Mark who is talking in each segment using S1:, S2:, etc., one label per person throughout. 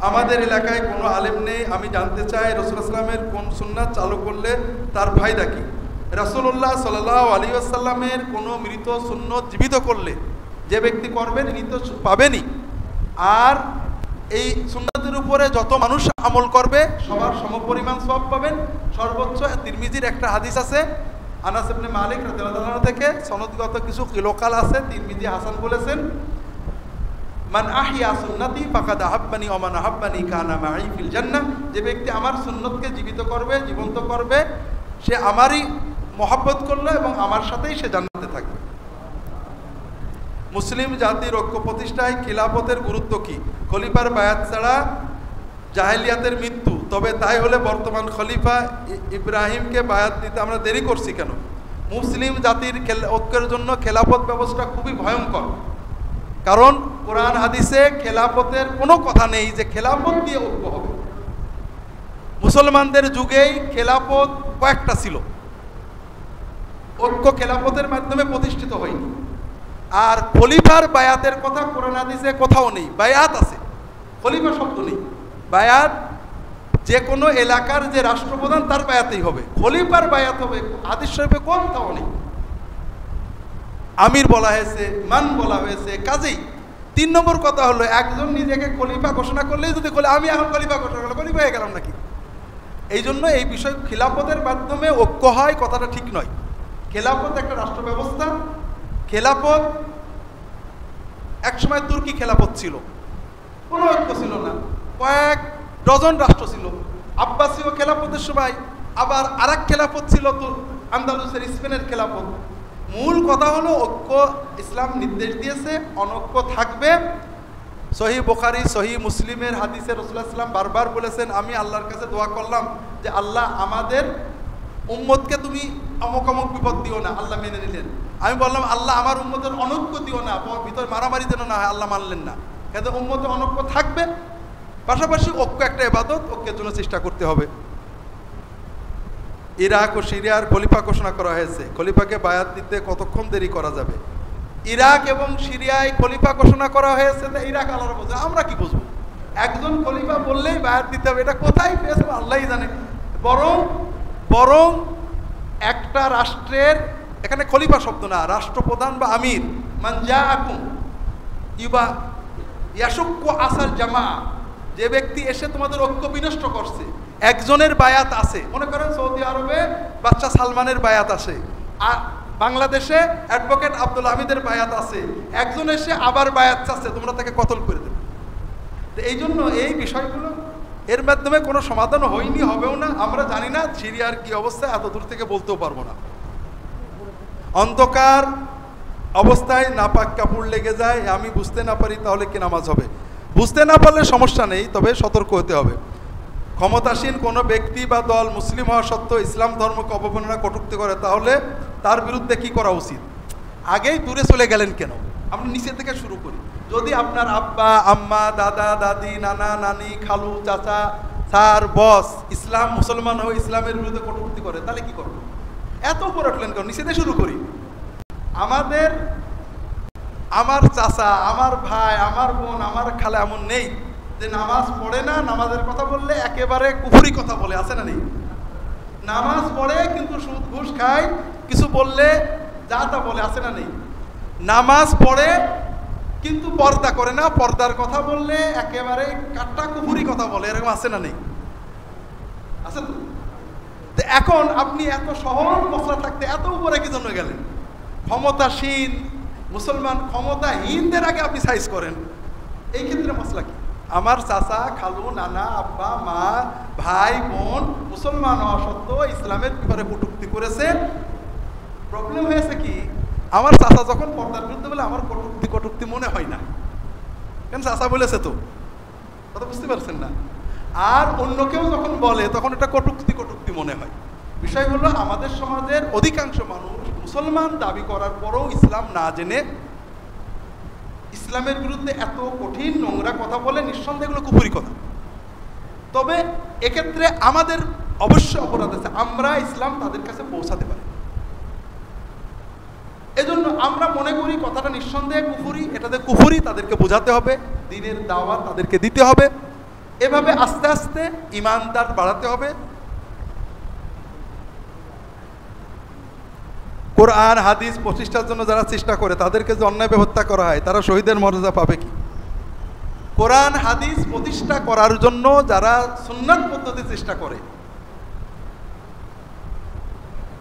S1: আমাদের এলাকায় কোনো আলেম নেই, আমি জানতে চাই রাসূলুল্লাহ সাল্লামের কোন সুন্নাত চালু করলে তার ফায়দা কি? রাসূলুল্লাহ সাল্লাল্লাহু আলাইহি ওয়াসাল্লামের কোনো মৃত সুন্নত জীবিত করলে যে ব্যক্তি করবেন তিনি তো পাবেনই, আর এই সুন্নাতের উপরে যত মানুষ আমল করবে সবার সমপরিমাণ সওয়াব পাবেন। সর্বোচ্চ তিরমিজির একটা হাদিস আছে আনাস ইবনে মালিক রাদিয়াল্লাহু আনহু থেকে, সনদগত কিছু লোকাল আছে, তিরমিজি হাসান বলেছেন, মান আহিয়া সুন্নতি ফাকাদ আহাব্বানি ওয়া মান আহাব্বানি কানা মাই ফিল জান্নাহ। যে ব্যক্তি আমার সুন্নতকে জীবিত করবে, জীবন্ত করবে, সে আমারই মহব্বত করলো এবং আমার সাথেই সে জান্নাতে থাকবে। মুসলিম জাতির ঐক্য প্রতিষ্ঠায় খিলাফতের গুরুত্ব কি? খলিফার বায়াত ছাড়া জাহেলিয়াতের মৃত্যু, তবে তাই হলে বর্তমান খলিফা ইব্রাহিমকে বায়াত দিতে আমরা দেরি করছি কেন? মুসলিম জাতির ঐক্যের জন্য খেলাফত ব্যবস্থা খুবই ভয়ঙ্কর, কারণ কোরআন হাদিসে খেলাফতের কোনো কথা নেই যে খেলাফত দিয়ে ঐক্য হবে। মুসলমানদের যুগেই খেলাফত কয়েকটা ছিল, ঐক্য খেলাফতের মাধ্যমে প্রতিষ্ঠিত হয়নি। আর খলিফার বায়াতের কথা কোরআন হাদিসে কোথাও নেই, বায়াত আছে, খলিফা শব্দ নেই। বায়াত যে কোনো এলাকার যে রাষ্ট্রপ্রধান তার বায়াতেই হবে, খলিফার বায়াত হবে হাদিস শরীফে কোথাও নেই। আমির বলা হয়েছে, মান বলা হয়েছে। কাজেই 3 নম্বর কথা হলো, একজন নিজেকে খলিফা ঘোষণা করলেই যদি বলে আমি এখন খলিফা ঘোষণা করলাম, খলিফা হয়ে গেলাম নাকি? এই জন্য এই বিষয় খিলাফতের মাধ্যমে ঐক্য হয় কথাটা ঠিক নয়। খেলাফত একটা রাষ্ট্র ব্যবস্থা। খেলাফত একসময় তুর্কি খেলাফত ছিল, কোনো ঐক্য ছিল না, কয়েক ডজন রাষ্ট্র ছিল। আব্বাসীয় খেলাফতের সময় আবার আরেক খেলাফত ছিল, তো আন্দালুসের স্পেনের খেলাফত। মূল কথা হলো ঐক্য ইসলাম নির্দেশ দিয়েছে, অনৈক্য থাকবে। সহিহ বুখারী সহিহ মুসলিমের হাদিসে রাসূলুল্লাহ সাল্লাল্লাহু আলাইহি ওয়াসাল্লাম বারবার বলেছেন, আমি আল্লাহর কাছে দোয়া করলাম যে আল্লাহ আমাদের উম্মতকে তুমি অমুক অমুক বিপদ দিও না, আল্লাহ মেনে নিলেন। আমি বললাম আল্লাহ আমার উম্মতের অনৈক্য দিও না, ভিতরে মারামারি যেন না হয়, আল্লাহ মানলেন না। কিন্তু উম্মতে অনৈক্য থাকবে, পাশাপাশি ঐক্য একটা ইবাদত, ঐক্যের জন্য চেষ্টা করতে হবে। ইরাক ও সিরিয়ার খলিফা ঘোষণা করা হয়েছে, খলিফাকে বায়াত দিতে কতক্ষণ দেরি করা যাবে? ইরাক এবং সিরিয়ায় খলিফা ঘোষণা করা হয়েছে, ইরাক আল্লাহর বোঝে, আমরা কি বুঝবো? একজন খলিফা বললেই বায়াত দিতে হবে, এটা কোথায় পেয়েছে আল্লাহই জানে। বরং একটা রাষ্ট্রের, এখানে খলিফা শব্দ না, রাষ্ট্রপ্রধান বা আমির, মান জাআকুম ইয়াশুক্কু আসাল জামা, যে ব্যক্তি এসে তোমাদের ঐক্য বিনষ্ট করছে, একজনের বায়াত আছে। মনে করেন সৌদি আরবে বাচ্চা সালমানের বায়াত আছে, আর বাংলাদেশে অ্যাডভোকেট আব্দুল হামিদের বায়াত আছে, একজন এসে আবার বায়াত চাচ্ছে, তোমরা তাকে কতল করে দেবে। তো এই জন্য এই বিষয়গুলো এর মাধ্যমে কোনো সমাধান হয়নি, হবেও না। আমরা জানি না সিরিয়ার কি অবস্থা, এত দূর থেকে বলতেও পারবো না। অন্ধকার অবস্থায় নাপাক কাপড় লেগে যায়, আমি বুঝতে না পারি, তাহলে কি নামাজ হবে? বুঝতে না পারলে সমস্যা নেই, তবে সতর্ক হতে হবে। ক্ষমতাসীন কোনো ব্যক্তি বা দল মুসলিম হওয়া সত্ত্বেও ইসলাম ধর্মকে অবমাননা কটূক্তি করে, তাহলে তার বিরুদ্ধে কি করা উচিত? আগেই দূরে চলে গেলেন কেন? আমরা নিচে থেকে শুরু করি। যদি আপনার আব্বা আম্মা দাদা দাদি নানা নানি খালু চাচা স্যার বস ইসলাম মুসলমান হয়ে ইসলামের বিরুদ্ধে কটূক্তি করে, তাহলে কি করবো? এত উপরে উঠলেন কেন? নিচে থেকে শুরু করি। আমার চাচা, আমার ভাই, আমার বোন, আমার খালা এমন নেই যে নামাজ পড়ে না, নামাজের কথা বললে একেবারে কুফরি কথা বলে, আছে না নেই? নামাজ পড়ে কিন্তু সুদ ঘুষ খায়, কিছু বললে যা তা বলে, আছে না নেই? নামাজ পড়ে কিন্তু পর্দা করে না, পর্দার কথা বললে একেবারে কাট্টা কুফরি কথা বলে, এরকম আছে না নেই? আছে তো। এখন আপনি এত সহজ মশলা থাকতে এত উপরে কি জন্য গেলেন? ক্ষমতাসীন মুসলমান ক্ষমতাহীনদের আগে আপনি সাইজ করেন, এই ক্ষেত্রে মশলা কি? আমার চাচা খালু নানা আব্বা মা ভাই বোন মুসলমান হওয়া সত্ত্বেও ইসলামের ব্যাপারে কটূক্তি করেছে। প্রবলেম হয়েছে কি, আমার চাচা যখন পর্দার বিরুদ্ধে বলে আমার কটূক্তি মনে হয় না, কেন? চাচা বলেছে তো, কথা বুঝতে পারছেন না? আর অন্য কেউ যখন বলে তখন এটা কটূক্তি মনে হয়। বিষয় হলো আমাদের সমাজের অধিকাংশ মানুষ মুসলমান দাবি করার পরও ইসলাম না জেনে ইসলামের বিরুদ্ধে এত কঠিন নোংরা কথা বলে, নিঃসন্দেহে এগুলো কুফরি কথা। তবে এক্ষেত্রে আমাদের অবশ্যই অপরাধ আছে, আমরা ইসলাম তাদের কাছে পৌঁছাতে পারি। এজন্য আমরা মনে করি কথাটা নিঃসন্দেহে কুফরি, এটাতে কুফরি তাদেরকে বোঝাতে হবে, দ্বীনের দাওয়াত তাদেরকে দিতে হবে। এভাবে আস্তে আস্তে ইমানদার বাড়াতে হবে। কোরআন হাদিস প্রতিষ্ঠার জন্য যারা চেষ্টা করে তাদেরকে যে অন্যায়ভাবে হত্যা করা হয়, তারা শহীদের মর্যাদা পাবে কি? কোরআন হাদিস প্রতিষ্ঠা করার জন্য যারা সুন্নাত পদ্ধতি চেষ্টা করে,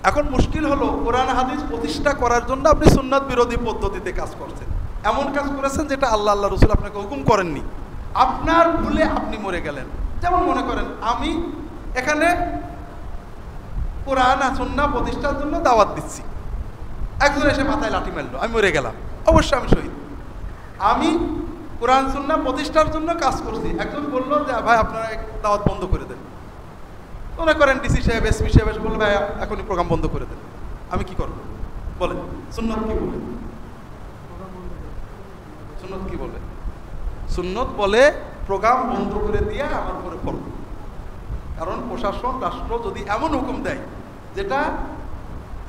S1: এখন মুশকিল হলো কোরআন হাদিস প্রতিষ্ঠা করার জন্য আপনি সুন্নাত বিরোধী পদ্ধতিতে কাজ করছেন, এমন কাজ করেছেন যেটা আল্লাহ আল্লাহ রসুল আপনাকে হুকুম করেননি, আপনার ভুলে আপনি মরে গেলেন। যেমন মনে করেন আমি এখানে কোরআন সুন্নাহ প্রতিষ্ঠার জন্য দাওয়াত দিচ্ছি, একজন এসে মাথায় লাঠি মারলো, আমি মরে গেলাম, অবশ্যই আমি শহীদ। আমি কোরআন সুন্নাহ প্রতিষ্ঠার জন্য কাজ করছি, একজন বললো যে ভাই আপনারা দাওয়াত বন্ধ করে দেন, মনে করেন ডিসি সাহেব এসপি সাহেব এসে বললো ভাই এখনই প্রোগ্রাম বন্ধ করে দেন, আমি কি করবো বলেন? সুন্নত কি বলে? সুন্নত কি বলে? সুন্নত বলে প্রোগ্রাম বন্ধ করে দিয়ে আমার উপরে ফরজ। কারণ প্রশাসন রাষ্ট্র যদি এমন হুকুম দেয় যেটা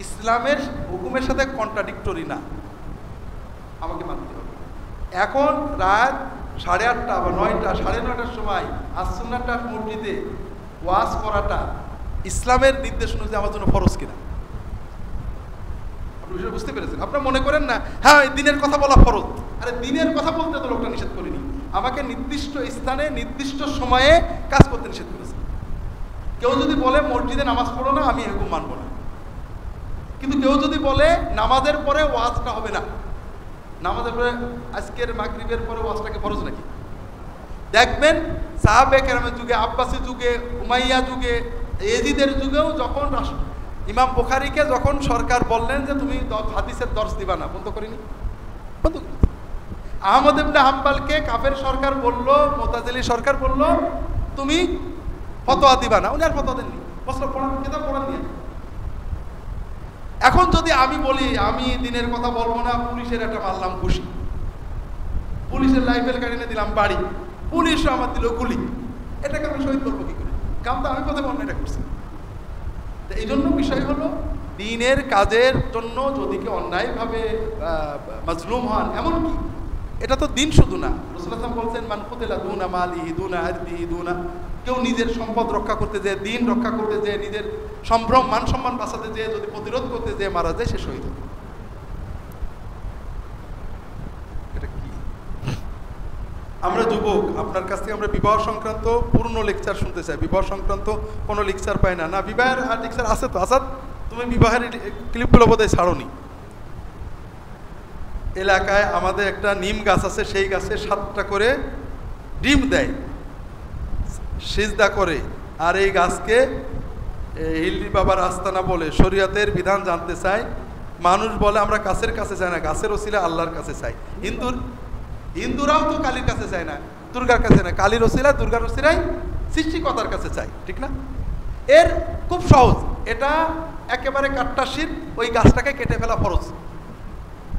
S1: ইসলামের হুকুমের সাথে কন্ট্রাডিক্টরি না, আমাকে মানতে হবে। এখন রাত 8:30 বা 9টা 9:30টার সময় আসুন্নাটার মসজিদে ওয়াজ করাটা ইসলামের নির্দেশ অনুযায়ী আমার জন্য ফরজ কিনা? আপনি বিষয়টা বুঝতে পেরেছেন? আপনারা মনে করেন না হ্যাঁ দিনের কথা বলা ফরজ, আরে দিনের কথা বলতে তো লোকটা নিষেধ করেনি, আমাকে নির্দিষ্ট স্থানে নির্দিষ্ট সময়ে কাজ করতে নিষেধ করেছে। কেউ যদি বলে মসজিদে নামাজ পড়ো না, আমি এরকম মানবো না। কিন্তু কেউ যদি বলে নামাজের পরে ওয়াজটা হবে না, নামাজের পরে আজকের মাগরিবের পরে ওয়াজটাকে ফরজ নাকি? দেখবেন সাহাবে কেরামের যুগে, আব্বাসী যুগে, উমাইয়া যুগে, এজিদের যুগেও যখন ইমাম বুখারীকে যখন সরকার বললেন যে তুমি হাদিসের দর্শ দিবা না, বন্ধ করিনি, বন্ধ করি। আহমদ ইবনে হাম্বলকে কাফের সরকার বলল, মুতাজিলি সরকার বলল তুমি ফতোয়া দিবা না, উনি আর ফতোয়া দেননি, মশলা পড়ান, কিতাব পড়ান নিয়ে। এখন যদি আমি বলি আমি দিনের কথা বলবো না, পুলিশের একটা মারলাম খুশি, পুলিশের লাইফেল কাটিয়ে দিলাম বাড়ি, পুলিশও আমার দিল গুলি, এটাকে আমি শহীদ করবো কি করে? কারণ তো আমি প্রথমে অন্যায়টা করছি। এই জন্য বিষয় হলো দিনের কাজের জন্য যদি কেউ অন্যায়ভাবে মাজলুম হন, এমনকি এটা তো দিন শুধু না, রাসূলুল্লাহ সাল্লাল্লাহু আলাইহি ওয়াসাল্লাম বলছেন মান কুতিলা দুনা মালিহি দুনা আরদিহি দুনা, কেউ নিজের সম্পদ রক্ষা করতে যেয়ে, দিন রক্ষা করতে যেয়ে, নিজের সম্ভ্রম মান সম্মান বাঁচাতে যেয়ে যদি প্রতিরোধ করতে যেয়ে মারা যায়, সে শহীদ হবে। এটা কি? আমরা যুবক, আপনার কাছ থেকে আমরা বিবাহ সংক্রান্ত পূর্ণ লেকচার শুনতে চাই, বিবাহ সংক্রান্ত কোনো লেকচার পাই না। না বিবাহের আর লেকচার আছে তো? আসাদ তুমি বিবাহের ক্লিপগুলো বোধহয় ছাড়োনি। এলাকায় আমাদের একটা নিম গাছ আছে, সেই গাছে 7টা করে ডিম দেয়, সিজদা করে, আর এই গাছকে হিল্লি বাবার আস্তানা বলে, শরীয়তের বিধান জানতে চায়। মানুষ বলে আমরা গাছের কাছে চাই না, গাছের ওসিলা আল্লাহর কাছে চাই। হিন্দুরাও তো কালীর কাছে চায় না, দুর্গার কাছে না, কালীর ওসিলা দুর্গার ওসিলাই সৃষ্টিকর্তার কাছে চাই, ঠিক না? এর খুব সহজ, এটা একেবারে কাট্টা শির, ওই গাছটাকে কেটে ফেলা ফরজ।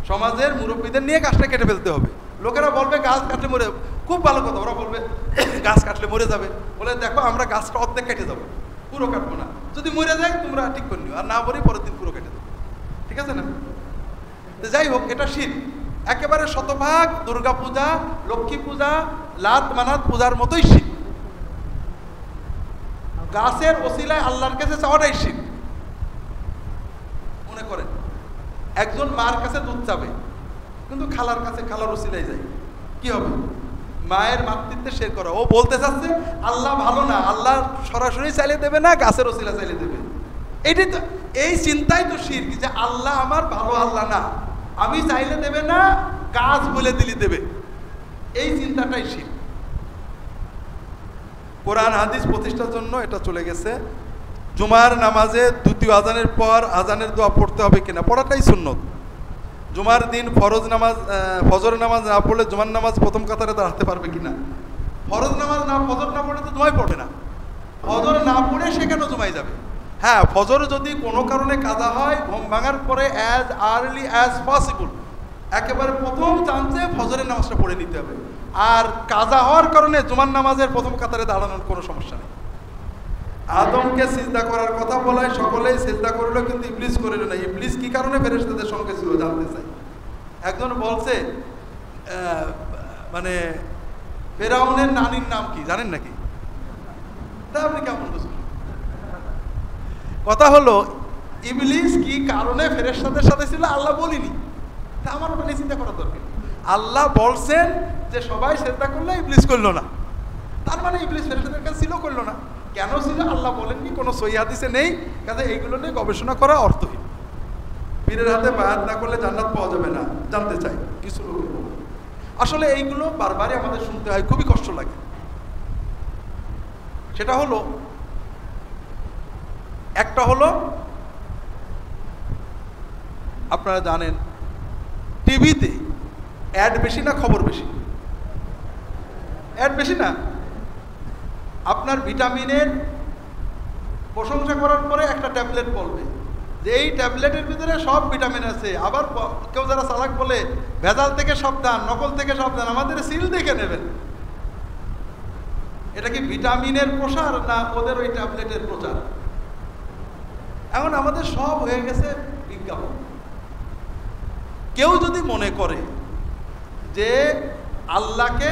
S1: সমাজের মুরব্বীদের নিয়ে গাছটা কেটে ফেলতে হবে। লোকেরা বলবে গাছ কাটলে মরে, খুব ভালো কথা, ওরা বলবে গাছ কাটলে মরে যাবে, বলে দেখো আমরা গাছটা অর্ধেক কেটে যাবো, পুরো কাটবো না, যদি মরে যায় তোমরা ঠিক করে নিও, আর না বলি পরের দিন পুরো কেটে দেবো, ঠিক আছে না? যাই হোক, এটা শির, একেবারে শতভাগ দুর্গা পূজা, লক্ষ্মী পূজা, লাত মানাত পূজার মতোই শির। গাছের ওসিলায় আল্লাহর কাছে চাওয়াটাই শির। মনে করেন একজন মার কাছে দুধ চাবে, কিন্তু খালার কাছে, খালার ওসিলায় যায়, কি হবে? মায়ের মাতৃত্বে শের করা। ও বলতে চাচ্ছে আল্লাহ ভালো না, আল্লাহ সরাসরি চাইলে দেবে না, গাছের ওসিলা চাইলে দেবে। এইটাই তো, এই চিন্তাই তো শিরক, যে আল্লাহ আমার ভালো আল্লাহ না, আমি চাইলে দেবে না, গাছ বলে দিলি দেবে, এই চিন্তাটাই শিরক। কোরআন হাদিস প্রতিষ্ঠার জন্য এটা চলে গেছে। জুমার নামাজে দ্বিতীয় আজানের পর আজানের দোয়া পড়তে হবে কিনা, পড়াটাই সুন্নত। জুমার দিন ফরজ নামাজ, ফজর নামাজ না পড়লে জুমার নামাজ প্রথম কাতারে দাঁড়াতে পারবে কিনা? ফরজ নামাজ না, ফজর না পড়লে তো জুমাই পড়বে না। ফজর না পড়ে সে কেন জুমাই যাবে? হ্যাঁ, ফজর যদি কোনো কারণে কাজা হয়, ঘুম ভাঙার পরে অ্যাজ আর্লি অ্যাজ পসিবল একেবারে প্রথম চান্সে ফজরের নামাজটা পড়ে নিতে হবে। আর কাজা হওয়ার কারণে জুমার নামাজের প্রথম কাতারে দাঁড়ানোর কোনো সমস্যা নেই। আদমকে সিজদা করার কথা বলায় সকলেই সিজদা করলো, কিন্তু ইবলিস করিল না। ইবলিস কি কারণে ফেরেশতাদের সঙ্গে ছিল জানতে চাই। একজন বলছে মানে ফেরাউনের নানির নাম কি জানেন নাকি? তা আপনি কেমন বুঝবেন? কথা হলো ইবলিস কি কারণে ফেরেশতাদের সাথে ছিল আল্লাহ বলিনি। তা আমার ওটা নিয়ে চিন্তা করার দরকার। আল্লাহ বলছেন যে সবাই সেজদা করলে, ইবলিস করলো না, তার মানে ইবলিস ফেরেশতাদের কাছে ছিল, করলো না। কেন ছিল আল্লাহ বলেননি, কোনো সহিহ হাদিসে নেই। কাজে এইগুলো নিয়ে গবেষণা করা অর্থহীন। পীরের হাতে বায়াত না করলে জান্নাত পাওয়া যাবে না, জানতে চাই কিছু লোক। আসলে এইগুলো বারবারই আমাদের শুনতে হয়, খুবই কষ্ট লাগে। সেটা হলো, একটা হলো আপনারা জানেন টিভিতে অ্যাড বেশি না খবর বেশি? অ্যাড বেশি না? আপনার ভিটামিনের প্রশংসা করার পরে একটা ট্যাবলেট বলবে যে এই ট্যাবলেটের ভিতরে সব ভিটামিন আছে। আবার কেউ যারা চালাক বলে ভেজাল থেকে সাবধান, নকল থেকে সাবধান, আমাদের সিল দেখে নেবেন। এটা কি ভিটামিনের প্রসার না ওদের ওই ট্যাবলেটের প্রচার? এখন আমাদের সব হয়ে গেছে বিজ্ঞাপন। কেউ যদি মনে করে যে আল্লাহকে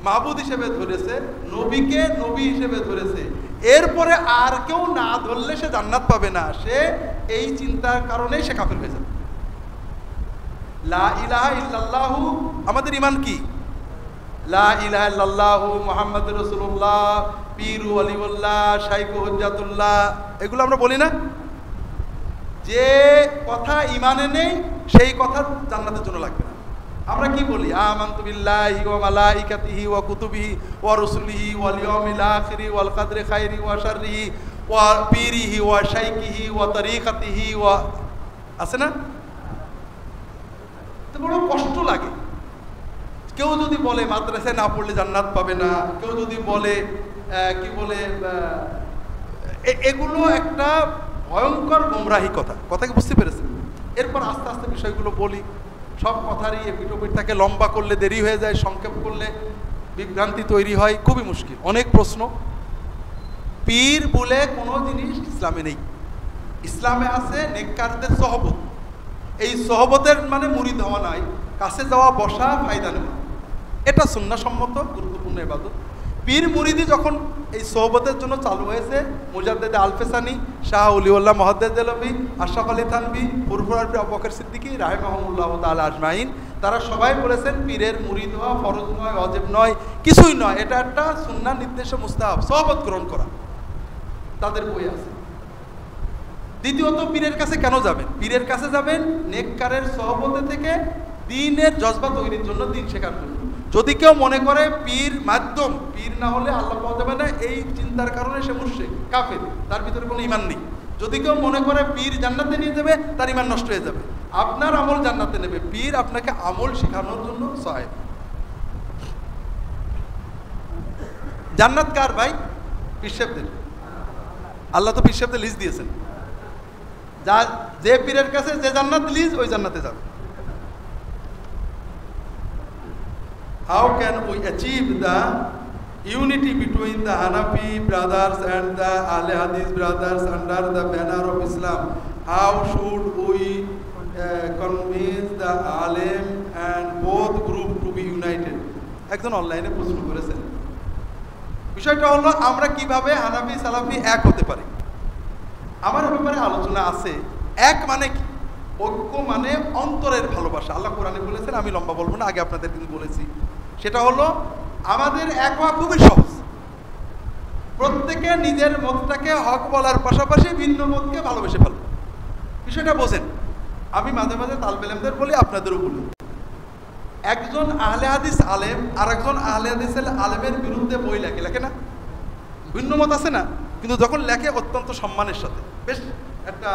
S1: মাবুদ হিসেবে ধরেছে, নবীকে নবী হিসেবে ধরেছে, এরপরে আর কেউ না ধরলে সে জান্নাত পাবে না, সে এই চিন্তার কারণেই সে কাফের হয়ে যাবে। লা ইলাহা ইল্লাল্লাহু আমাদের ঈমান কি? লা ইলাহা ইল্লাল্লাহু মুহাম্মাদুর রাসূলুল্লাহ, পীর ওয়ালিউল্লাহ, শাইখ হুজ্জাতুল্লাহ, এগুলো আমরা বলি না? যে কথা ঈমানে নেই সেই কথা জান্নাতের জন্য লাগবে না। আমরা কি বলি? আমানতু বিল্লাহি ওয়া মালাইকাতিহি ওয়া কুতুবিহি ওয়া রুসুলিহি ওয়াল ইয়াউমিল আখিরি ওয়াল কদরি খাইরি ওয়া শাররিহি ওয়া পীরিহি ওয়া শাইখিহি ওয়া তরিকাতিহি ওয়া, আছে না? তো বড় কষ্ট লাগে। কেউ যদি বলে মাদ্রাসায় না পড়লে জান্নাত পাবে না, কেউ যদি বলে কি বলে, এগুলো একটা ভয়ঙ্কর গোমরাহি কথা। কথা কি বুঝতে পেরেছেন? এরপর আস্তে আস্তে বিষয়গুলো বলি। সব কথারই এপিটোপিট থাকে, লম্বা করলে দেরি হয়ে যায়, সংক্ষেপ করলে বিভ্রান্তি তৈরি হয়, খুবই মুশকিল। অনেক প্রশ্ন। পীর বলে কোনো জিনিস ইসলামে নেই। ইসলামে আছে নেককারদের সহবত। এই সহবতের মানে মুরিদ হওয়া নয়, কাছে যাওয়া, বসা, ফায়দা নেওয়া। এটা সুন্নাহসম্মত গুরুত্বপূর্ণ ইবাদত। পীর মুরিদি যখন এই সোহবতের জন্য চালু হয়েছে, মুজাদ্দেদ আলফেসানি, শাহ উলিউল্লাহ মুহাদ্দিস দেলভী, আশরাফ আলী থানভী, ফুরফুর আবু বকর সিদ্দিকী রাহিমাহুল্লাহ তাআলা আজমাইন, তারা সবাই বলেছেন পীরের মুরিদ হওয়া ফরজ নয়, ওয়াজিব নয়, কিছুই নয়। এটা একটা সুন্নাহ নির্দেশে মুস্তাহাব, সোহবত গ্রহণ করা। তাদের বই আছে। দ্বিতীয়ত, পীরের কাছে কেন যাবেন? পীরের কাছে যাবেন নেককারের সোহবতে থেকে দ্বীনের জজবা তৈরির জন্য, দ্বীন শেখার জন্য। যদি কেউ মনে করে পীর মাধ্যম, পীর না হলে আল্লাহ পাওয়া যাবে না, এই চিন্তার কারণে সে মুশরিক, কাফের, তার ভিতরে কোনো ঈমান নেই। যদি কেউ মনে করে পীর জান্নাতে নিয়ে যাবে, তার ঈমান নষ্ট হয়ে যাবে। আপনার আমল জান্নাতে নেবে, পীর আপনাকে আমল শেখানোর জন্য সহায়ক। জান্নাত কার ভাই? পীর সাহেবদের। আল্লাহ তো পীর সাহেবদের লিস্ট দিয়েছেন। যে পীরের কাছে যে জান্নাত লিজ, ওই জান্নাতে যাবে। How can we achieve the unity between the Hanafi brothers and the Ahle Hadith brothers under the banner of Islam? How should we convince the Alim and both group to be united? একজন অনলাইনে প্রশ্ন করেছেন। বিষয়টা হলো আমরা কিভাবে হানাফি সালাফি এক হতে পারি। আমার ব্যাপারে আলোচনা আছে। এক মানে কি? ঐক্য মানে অন্তরের ভালোবাসা। আল্লাহ কোরআনে বলেছেন, আমি লম্বা বলবো না, আগে আপনাদের কিন্তু বলেছি। সেটা হলো আমাদের এক হওয়া খুবই সহজ। প্রত্যেকে নিজের মতটাকে হক বলার পাশাপাশি ভিন্ন মতকে ভালোবেসে ফেলবে। বিষয়টা বোঝেন। আমি মাঝে মাঝে তালবে ইলমদের বলি, আপনাদেরও বলি, একজন আহলে হাদিস আলেম আর একজন আহলে হাদিসের আলেমের বিরুদ্ধে বই লেখে, লেখে না? ভিন্ন মত আছে না? কিন্তু যখন লেখে অত্যন্ত সম্মানের সাথে, বেশ একটা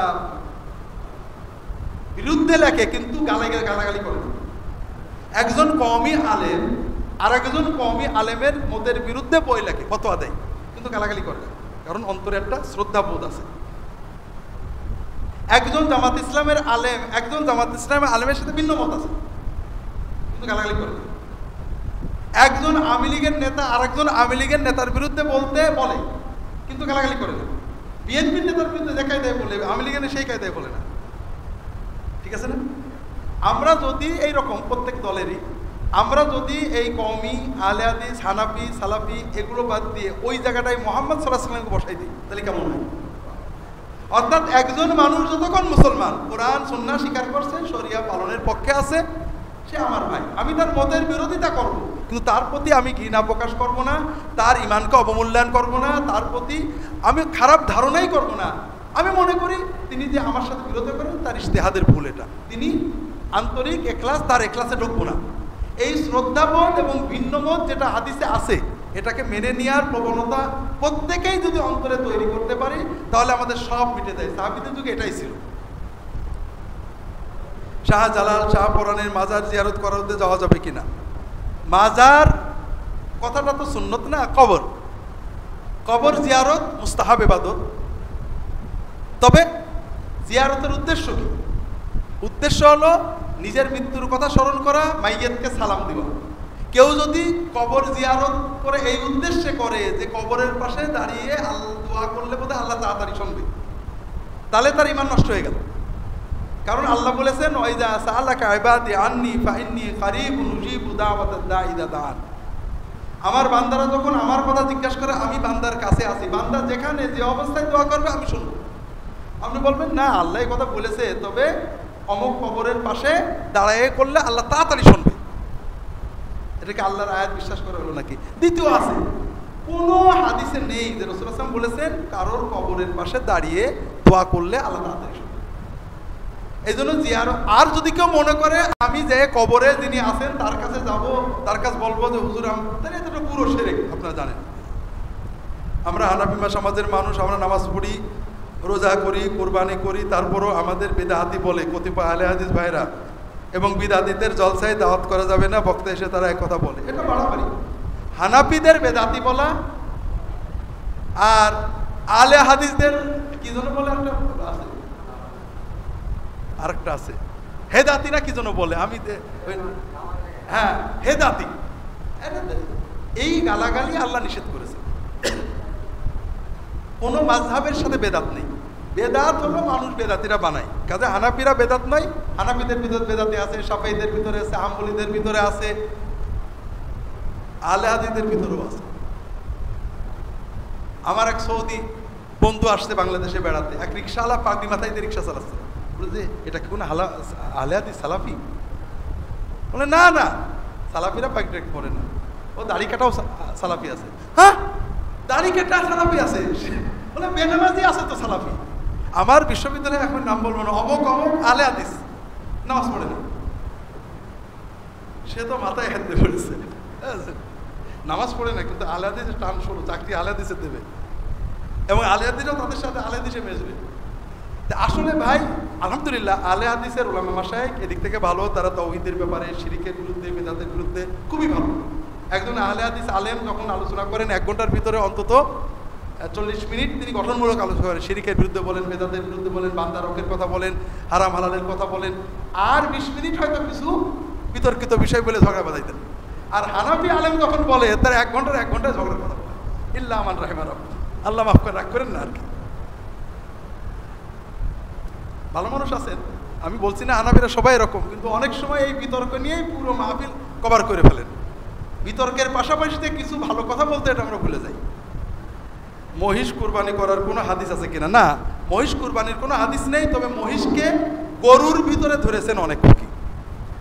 S1: বিরুদ্ধে লেখে, কিন্তু গালাগালি করে না। একজন কওমি আলেম আর একজন কওমি আলেমের মতের বিরুদ্ধে বই লেখে, ফতোয়া দেয়, কিন্তু গালাগালি করে না, কারণ অন্তরে একটা শ্রদ্ধাবোধ আছে। একজন জামাত ইসলামের আলেম একজন জামাত ইসলামের আলেমের সাথে ভিন্ন মত আছে, কিন্তু গালাগালি করে না। একজন আওয়ামী লীগের নেতা আর একজন আওয়ামী লীগের নেতার বিরুদ্ধে বলে, কিন্তু গালাগালি করে না। বিএনপির নেতার বিরুদ্ধে যে কায়দায় বলে, আওয়ামী লীগের সেই কায়দায় বলে না। ঠিক আছে না? আমরা যদি এইরকম প্রত্যেক দলেরই আমরা যদি এই কওমি, আহলে হাদিস, হানাফি, সালাফি এগুলো বাদ দিয়ে ওই জায়গাটায় মুহাম্মদ সাল্লাল্লাহু আলাইহি ওয়াসাল্লামকে বসাই দিই, তাহলে কেমন হয়? অর্থাৎ একজন মানুষ যতক্ষণ মুসলমান, কোরআন সুন্নাহ স্বীকার করছে, শরিয়া পালনের পক্ষে আছে, সে আমার ভাই। আমি তার মতের বিরোধিতা করব, কিন্তু তার প্রতি আমি ঘৃণা প্রকাশ করব না, তার ইমানকে অবমূল্যায়ন করব না, তার প্রতি আমি খারাপ ধারণাই করব না। আমি মনে করি তিনি যে আমার সাথে বিরোধিতা করেন তার ইজতিহাদের ভুল, এটা তিনি আন্তরিক এখলাস, তার এখলাসে ঢুকবো না। এই শ্রদ্ধাবোধ এবং ভিন্নমত যেটা হাদিসে আছে, এটাকে মেনে নেওয়ার প্রবণতা প্রত্যেকেই যদি অন্তরে তৈরি করতে পারি, তাহলে আমাদের সব মিটে যায়। সাহাবীদের যুগে এটাই ছিল। শাহজালাল, শাহপরানের মাজার জিয়ারত করার উদ্দেশ্যে যাওয়া যাবে কিনা? মাজার কথাটা তো সুন্নত না, কবর। কবর জিয়ারত মুস্তাহাব ইবাদত। তবে জিয়ারতের উদ্দেশ্য কি? উদ্দেশ্য হলো নিজের মৃত্যুর কথা স্মরণ করা, মাইয়াতকে সালাম দেওয়া। কেউ যদি কবর জিয়ারত করে এই উদ্দেশ্যে করে যে কবরের পাশে দাঁড়িয়ে দোয়া করলে বোধহয় আল্লাহ তাড়াতাড়ি শুনবে, তাহলে তার ঈমান নষ্ট হয়ে গেল। কারণ আল্লাহ বলেছেন, ওয়াইদা সাআলাকা ইবাদি আন্নী ফাইন্নী কারীবুন উজিবু দাওয়াতাদ দাঈ ইযা দাআন। আমার বান্দারা যখন আমার কথা জিজ্ঞাসা করে, আমি বান্দার কাছে আছি, বান্দা যেখানে যে অবস্থায় দোয়া করবে আমি শুনব। আপনি বলবেন না, আল্লাহ এই কথা বলেছে, তবে অমুক কবরের পাশে দাঁড়ায় করলে আল্লাহ তাড়াতাড়ি শুনবে। এটাকে আল্লাহর আয়াত বিশ্বাস করা হলো নাকি? দ্বিতীয় আছে, কোনো হাদিসে নেই যে রাসূল সাল্লাল্লাহু আলাইহি ওয়াসাল্লাম বলেছেন কারোর কবরের পাশে দাঁড়িয়ে দোয়া করলে আল্লাহ তাড়াতাড়ি শুনবে। এই জন্য জিয়ারত, আর যদি কেউ মনে করে আমি যে কবরে যিনি আছেন তার কাছে যাব, তার কাছে বলবো যে হুজুর, তাহলে এটা পুরো শিরক। আপনারা জানেন আমরা হানাফি সমাজের মানুষ, আমরা নামাজ পড়ি, রোজা করি, কোরবানি করি, তারপরও আমাদের বিদআতি বলে কতিপয় আহলে হাদিস ভাইরা, এবং বিদআতিদের জলসায় দাওয়াত করা যাবে না, বক্তা এসে তারা এক কথা বলে, এটা বাড়াবাড়ি। হানাফিদের বেদাতি বলা আর আহলে হাদিসদের কি জন্য বলে আছে, আরেকটা আছে হেদাতি না কি জন্য বলে, আমি হ্যাঁ হেদাতি, এই গালাগালি আল্লাহ নিষেধ করেছে। কোনো মাযহাবের সাথে বেদাত নেই। বেদাত হলো মানুষ বেদাতিরা বানায়, কাজে হানাফিরা বেদাত নয়। হানাফিদের ভিতরে বেদাতি আছে, শাফিঈদের ভিতরে আছে, হাম্বলীদের ভিতরে আছে, আহলে হাদিসদের ভিতরেও আছে। আমার এক সৌদি বন্ধু আসছে বাংলাদেশে বেড়াতে, এক রিক্সাওয়ালা পাগড়ি মাথায় দিয়ে রিক্সা চালাচ্ছে। বলে যে এটা কি কোনো আহলে হাদিস সালাফি? বলে না না, সালাফিরা পাগড়ি পরে না, ও দাড়ি কাটাও সালাফি আছে। হ্যাঁ, দাড়ি কাটা সালাফি আছে? বলে বেনামাজি আছে তো সালাফি। আমার বিশ্ববিদ্যালয়ে এখন নাম বলবো না, অমুক অমুক আহলে হাদিস নামাজ পড়ে না। সে তো মাথায় হাত দিয়ে পড়েছে, নামাজ পড়ে না, কিন্তু আহলে হাদিসের টান শুরু, চাকরি আহলে হাদিসে দেবে, এবং আহলে হাদিসও তাদের সাথে আহলে হাদিসে মেশবে। আসলে ভাই আলহামদুলিল্লাহ আহলে হাদিসের উলামা মাশায়েখ এদিক থেকে ভালো, তারা তাওহীদের ব্যাপারে, শিরকের বিরুদ্ধে, বিদআতের বিরুদ্ধে খুবই ভালো। একজন আহলে হাদিস আলেম যখন আলোচনা করেন 1 ঘন্টার ভিতরে অন্তত 40 মিনিট তিনি গঠনমূলক আলোচনা করেন। শিরকের বিরুদ্ধে বলেন, বেদাতের বিরুদ্ধে বলেন, বান্দার হকের কথা বলেন, হারাম হালালের কথা বলেন, আর 20 মিনিট হয়তো কিছু বিতর্কিত বিষয় বলে ঝগড়া বাঁধাইতেন। আর হানাফি আলেম যখন বলে তার 1 ঘন্টায় ঝগড়ার কথা বলে, ইল্লা মান রাহিমা রাব্বুক, আল্লাহ মাফ করে, রাগ করেন না। আর কি ভালো মানুষ আছেন, আমি বলছি না হানাফিরা সবাই এরকম, কিন্তু অনেক সময় এই বিতর্ক নিয়েই পুরো মাহফিল কভার করে ফেলেন। বিতর্কের পাশাপাশিতে কিছু ভালো কথা বলতে এটা আমরা ভুলে যাই। মহিষ কুরবানি করার কোনো হাদিস আছে কিনা? না, মহিষ কুরবানির কোনো হাদিস নেই। তবে মহিষকে গরুর ভিতরে ধরেছেন অনেক ফকি।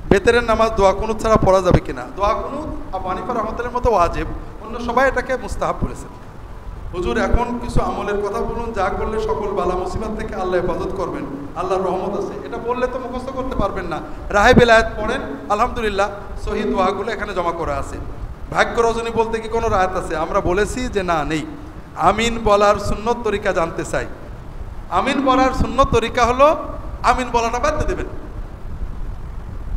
S1: বেতেরের নামাজ দোয়া কুনুত ছাড়া পড়া যাবে কিনা? দোয়া কুনুত আবু হানিফা রাহমাতুল্লাহির মতো ওয়াজিব, অন্য সবাই এটাকে মুস্তাহাব বলেছেন। হুজুর এখন কিছু আমলের কথা বলুন যা করলে সকল বালা মুসিবত থেকে আল্লাহ হেফাজত করবেন, আল্লাহর রহমত আছে। এটা বললে তো মুখস্থ করতে পারবেন না, রাহে বেলায়েত পড়েন। আলহামদুলিল্লাহ সহিহ দোয়াগুলো এখানে জমা করা আছে। ভাগ্য রজনী বলতে কি কোনো রায়াত আছে? আমরা বলেছি যে না, নেই। আমিন বলার সুন্নত তরিকা জানতে চাই। আমিন বলার সুন্নত তরিকা হলো আমিন বলাটা বাদ দিয়ে দেবেন।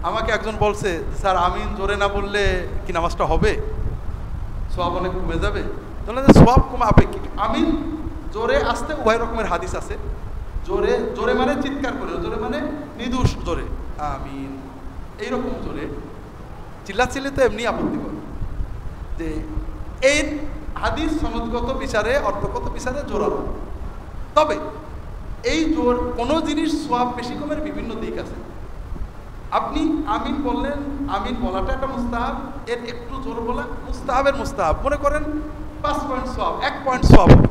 S1: আমাকে একজন বলছে, স্যার আমিন জোরে না বললে কি নামাজটা হবে? সওয়াব অনেক কমে যাবে। তাহলে সওয়াব কমে আপেক্ষিক। আমিন জোরে আসতে উভয় রকমের হাদিস আছে। জোরে জোরে মানে চিৎকার করে, জোরে মানে নিদুষ জোরে, আমিন এইরকম জোরে। চিল্লাচিল্লি তো এমনি আপত্তি করে যে এই হাদিস সনদগত বিচারে, অর্থগত বিচারে জোরালো। তবে এই জোর কোনো জিনিস সওয়াব বেশি কমের বিভিন্ন দিক আছে। আপনি আমিন বললেন, আমিন বলাটা একটা মুস্তাহাব, এর একটু জোর বলা মুস্তাহাবের মুস্তাহাব। মনে করেন 5 পয়েন্ট সওয়াব, 1 পয়েন্ট সওয়াব হবে।